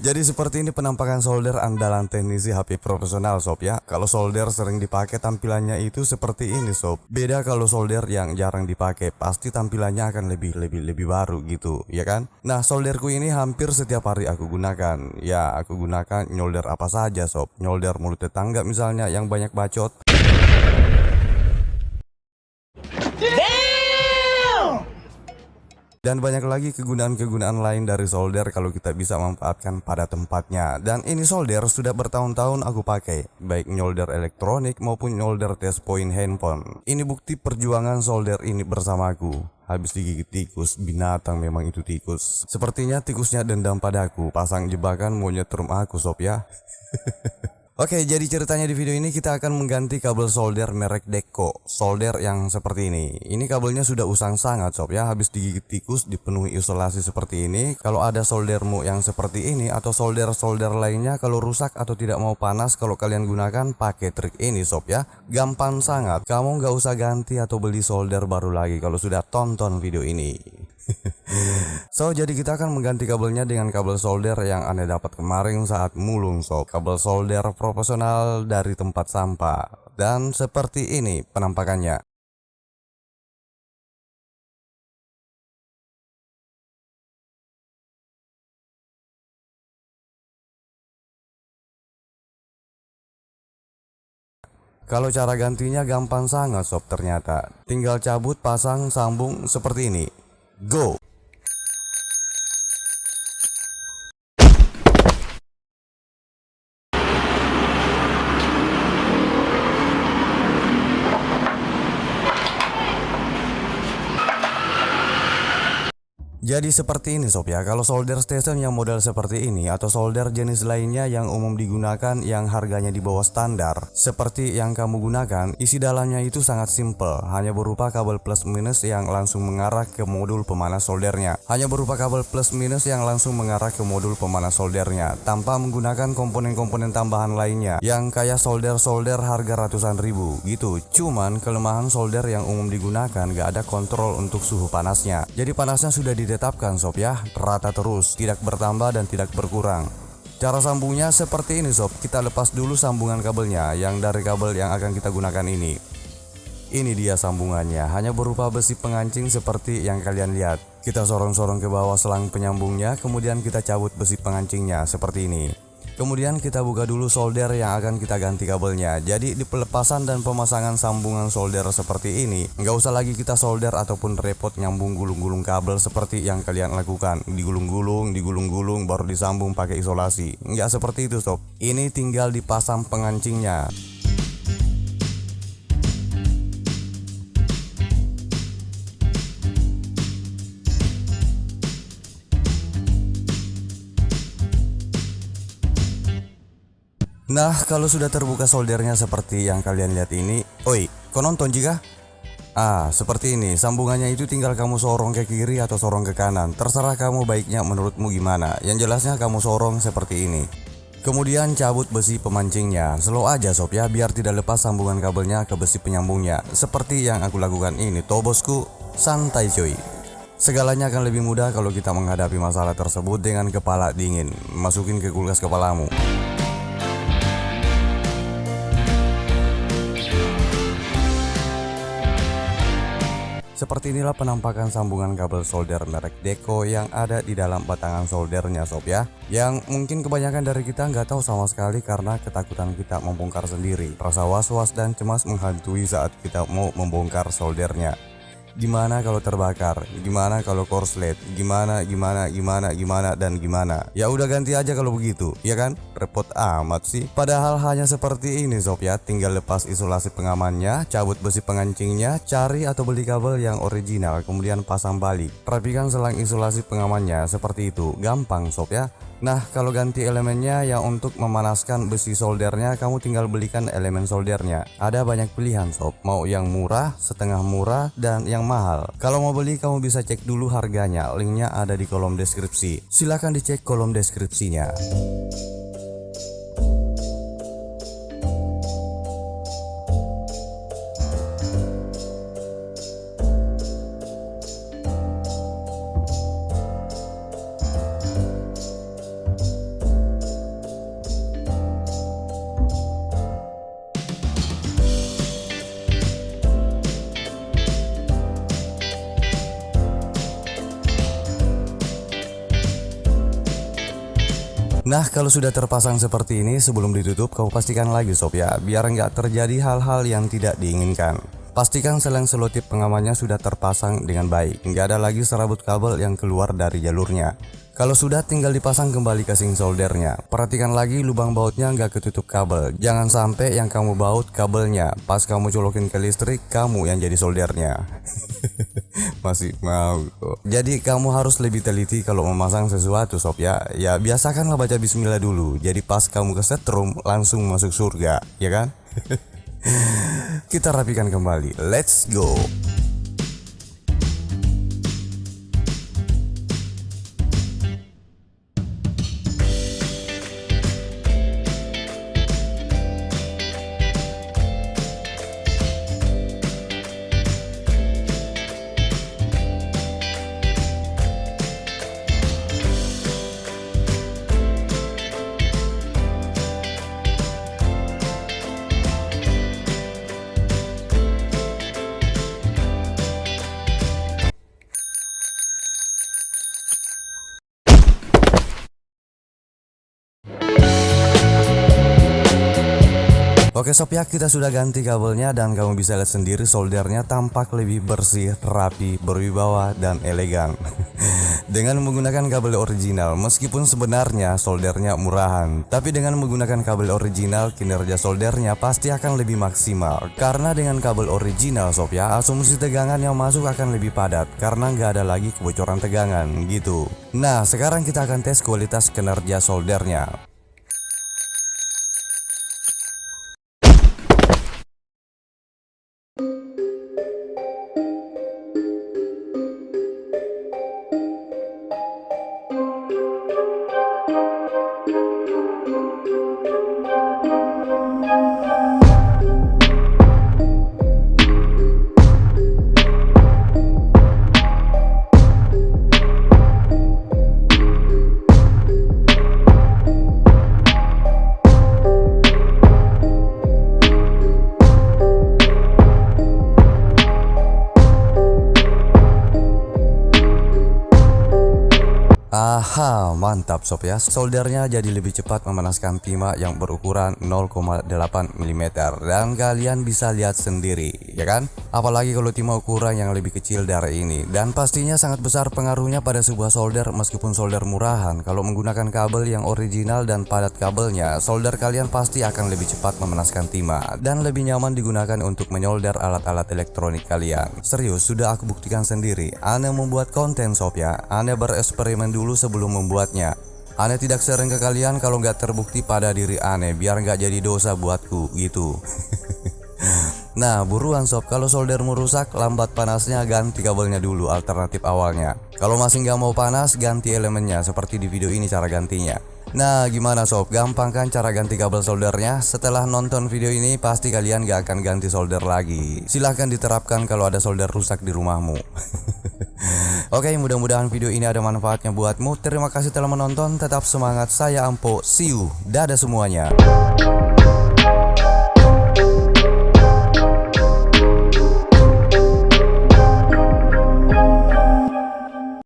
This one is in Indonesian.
Jadi seperti ini penampakan solder andalan teknisi HP profesional sob ya. Kalau solder sering dipakai tampilannya itu seperti ini sob. Beda kalau solder yang jarang dipakai, pasti tampilannya akan lebih baru gitu ya kan. Nah solderku ini hampir setiap hari aku gunakan. Ya aku gunakan nyolder apa saja sob. Nyolder mulut tetangga misalnya yang banyak bacot. Dan banyak lagi kegunaan-kegunaan lain dari solder kalau kita bisa manfaatkan pada tempatnya. Dan ini solder sudah bertahun-tahun aku pakai, baik nyolder elektronik maupun nyolder test point handphone. Ini bukti perjuangan solder ini bersamaku. Habis digigit tikus, binatang memang itu tikus. Sepertinya tikusnya dendam padaku, pasang jebakan mau nyetrum aku sob ya. Oke, jadi ceritanya di video ini kita akan mengganti kabel solder merek Deco. Solder yang seperti ini. Ini kabelnya sudah usang sangat sob ya, habis digigit tikus dipenuhi isolasi seperti ini. Kalau ada soldermu yang seperti ini atau solder-solder lainnya kalau rusak atau tidak mau panas, kalau kalian gunakan pakai trik ini sob ya. Gampang sangat. Kamu nggak usah ganti atau beli solder baru lagi kalau sudah tonton video ini. So, jadi kita akan mengganti kabelnya dengan kabel solder yang aneh dapat kemarin saat mulung sob. Kabel solder profesional dari tempat sampah. Dan seperti ini penampakannya. Kalau cara gantinya gampang sangat sob ternyata. Tinggal cabut, pasang, sambung seperti ini. Go! Jadi seperti ini sob ya, kalau solder station yang model seperti ini atau solder jenis lainnya yang umum digunakan yang harganya di bawah standar seperti yang kamu gunakan, isi dalamnya itu sangat simple, hanya berupa kabel plus minus yang langsung mengarah ke modul pemanas soldernya. Hanya berupa kabel plus minus yang langsung mengarah ke modul pemanas soldernya tanpa menggunakan komponen-komponen tambahan lainnya yang kayak solder-solder harga ratusan ribu gitu. Cuman kelemahan solder yang umum digunakan gak ada kontrol untuk suhu panasnya. Jadi panasnya sudah ditetapkan sob ya, rata terus, tidak bertambah dan tidak berkurang. Cara sambungnya seperti ini sob, kita lepas dulu sambungan kabelnya yang dari kabel yang akan kita gunakan ini. Ini dia sambungannya, hanya berupa besi pengancing seperti yang kalian lihat. Kita sorong-sorong ke bawah selang penyambungnya, kemudian kita cabut besi pengancingnya seperti ini. Kemudian kita buka dulu solder yang akan kita ganti kabelnya. Jadi di pelepasan dan pemasangan sambungan solder seperti ini, nggak usah lagi kita solder ataupun repot nyambung gulung-gulung kabel seperti yang kalian lakukan. Digulung-gulung, baru disambung pakai isolasi. Nggak seperti itu sob. Ini tinggal dipasang pengancingnya. Nah, kalau sudah terbuka soldernya seperti yang kalian lihat ini, oi, kau nonton jika? Seperti ini, sambungannya itu tinggal kamu sorong ke kiri atau sorong ke kanan, terserah kamu baiknya menurutmu gimana, yang jelasnya kamu sorong seperti ini. Kemudian cabut besi pemancingnya, slow aja sob ya, biar tidak lepas sambungan kabelnya ke besi penyambungnya, seperti yang aku lakukan ini, toh bosku, santai coy. Segalanya akan lebih mudah kalau kita menghadapi masalah tersebut dengan kepala dingin, masukin ke kulkas kepalamu. Seperti inilah penampakan sambungan kabel solder merek Deco yang ada di dalam batangan soldernya sob ya. Yang mungkin kebanyakan dari kita nggak tahu sama sekali karena ketakutan kita membongkar sendiri. Rasa was-was dan cemas menghantui saat kita mau membongkar soldernya. Gimana kalau terbakar? Gimana kalau korslet? Gimana dan gimana? Ya udah ganti aja kalau begitu, ya kan? Repot amat sih. Padahal hanya seperti ini sob ya, tinggal lepas isolasi pengamannya, cabut besi pengancingnya, cari atau beli kabel yang original, kemudian pasang balik. Rapikan selang isolasi pengamannya seperti itu, gampang sob ya. Nah, kalau ganti elemennya yang untuk memanaskan besi soldernya, kamu tinggal belikan elemen soldernya. Ada banyak pilihan sob, mau yang murah, setengah murah, dan yang mahal. Kalau mau beli, kamu bisa cek dulu harganya, linknya ada di kolom deskripsi. Silahkan dicek kolom deskripsinya. Nah, kalau sudah terpasang seperti ini, sebelum ditutup kau pastikan lagi sob ya, biar nggak terjadi hal-hal yang tidak diinginkan. Pastikan selang selotip pengamannya sudah terpasang dengan baik, nggak ada lagi serabut kabel yang keluar dari jalurnya. Kalau sudah, tinggal dipasang kembali casing soldernya. Perhatikan lagi lubang bautnya nggak ketutup kabel. Jangan sampai yang kamu baut kabelnya, pas kamu colokin ke listrik, kamu yang jadi soldernya. Masih mau kok. Jadi kamu harus lebih teliti kalau memasang sesuatu sob ya. Ya biasakanlah baca bismillah dulu. Jadi pas kamu kesetrum langsung masuk surga, ya kan? Kita rapikan kembali. Let's go. Oke sob ya, kita sudah ganti kabelnya dan kamu bisa lihat sendiri soldernya tampak lebih bersih, rapi, berwibawa, dan elegan. Dengan menggunakan kabel original, meskipun sebenarnya soldernya murahan, tapi dengan menggunakan kabel original, kinerja soldernya pasti akan lebih maksimal. Karena dengan kabel original sob ya, asumsi tegangan yang masuk akan lebih padat, karena nggak ada lagi kebocoran tegangan gitu. Nah, sekarang kita akan tes kualitas kinerja soldernya. Aha, mantap sob ya. Soldernya jadi lebih cepat memanaskan timah yang berukuran 0,8 mm dan kalian bisa lihat sendiri, ya kan? Apalagi kalau timah ukuran yang lebih kecil dari ini. Dan pastinya sangat besar pengaruhnya pada sebuah solder meskipun solder murahan. Kalau menggunakan kabel yang original dan padat kabelnya, solder kalian pasti akan lebih cepat memanaskan timah dan lebih nyaman digunakan untuk menyolder alat-alat elektronik kalian. Serius, sudah aku buktikan sendiri. Ane membuat konten sob ya. Ane bereksperimen dulu sebelum membuatnya. Ane tidak sering ke kalian kalau nggak terbukti pada diri Ane, biar nggak jadi dosa buatku gitu. Nah buruan sob, kalau soldermu rusak, lambat panasnya, ganti kabelnya dulu, alternatif awalnya. Kalau masih nggak mau panas, ganti elemennya seperti di video ini cara gantinya. Nah gimana sob, gampang kan cara ganti kabel soldernya? Setelah nonton video ini pasti kalian gak akan ganti solder lagi. Silahkan diterapkan kalau ada solder rusak di rumahmu. Oke, mudah-mudahan video ini ada manfaatnya buatmu. Terima kasih telah menonton, tetap semangat, saya Ampo, see you, dadah semuanya.